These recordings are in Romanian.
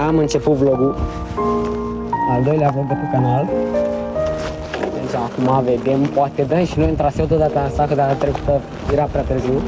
am început vlogul. Al doilea vlog de pe canal. Deci acum vedem, poate dăm și noi în traseu de data asta, că data trecută era prea târziu.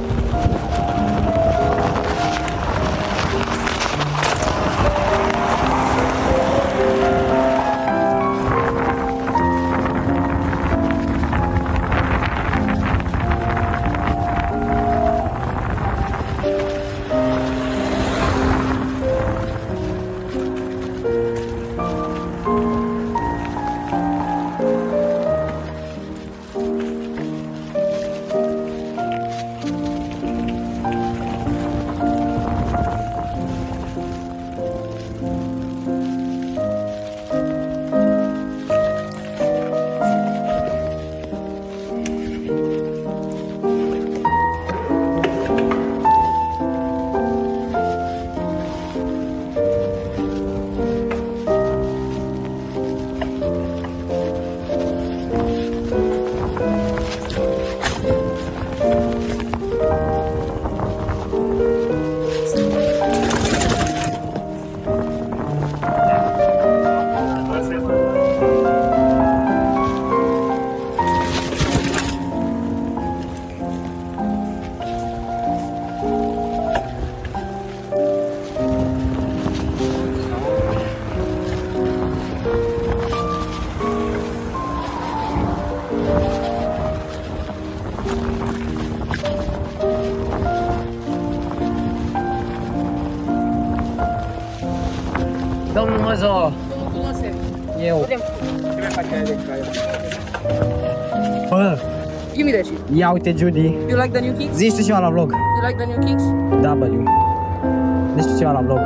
Domnul Măzo! Eu! Bă! Give me that shit. Ia uite, Judy! You like the new kicks? Zici tu ceva la vlog. You like the new kicks? W. Zici tu ceva la vlog.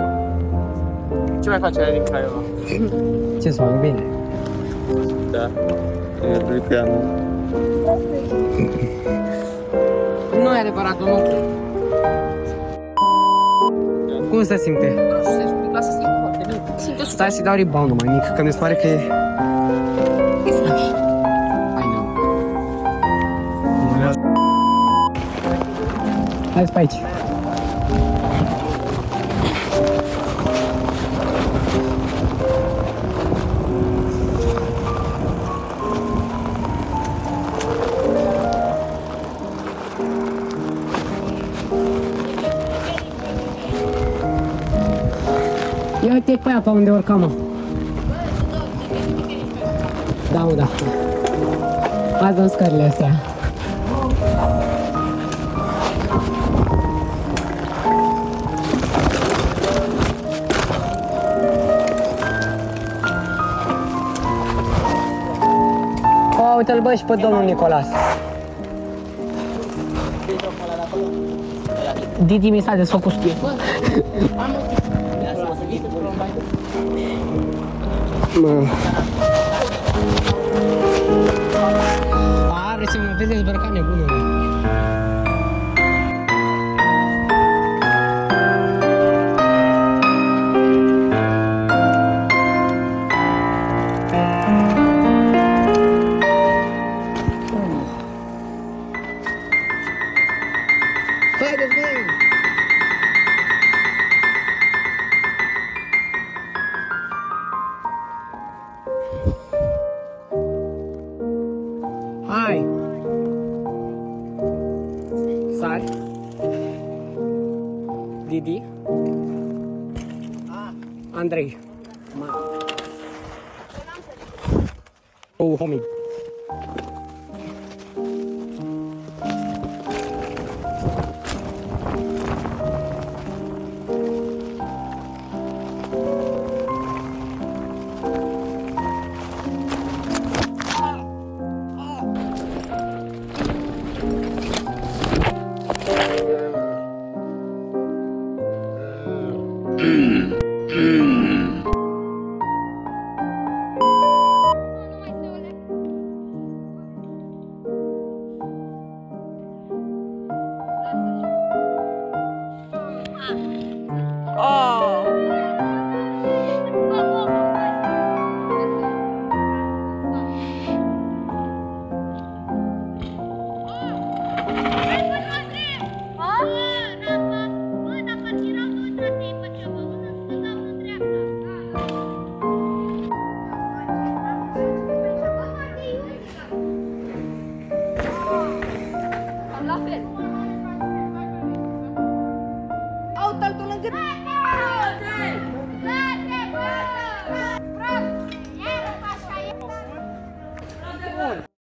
Ce mai face aia din Craiova? Ce să fac? Bine. Da. E Lucian. Nu e adevărat, domnul. Cum se simte? Nu știu să explic, asta simte foarte bine. Simte super. Stai să dau rebound mai mic, că mi se pare că e... E flash. I know. Hai pe aici. Ia uite pe aia pe unde urcam, mă. Da, mă, da. Hai dăm scările astea. O, uite-l bă și pe domnul Nicolas. Didi mi s-a desfăcut spie. Mă. A, vrei să mă vezi dezbrăcat nebunule. Haideți, băi! Hai! Sari! Didi! Andrei! Oh, homie! tot altul lângă...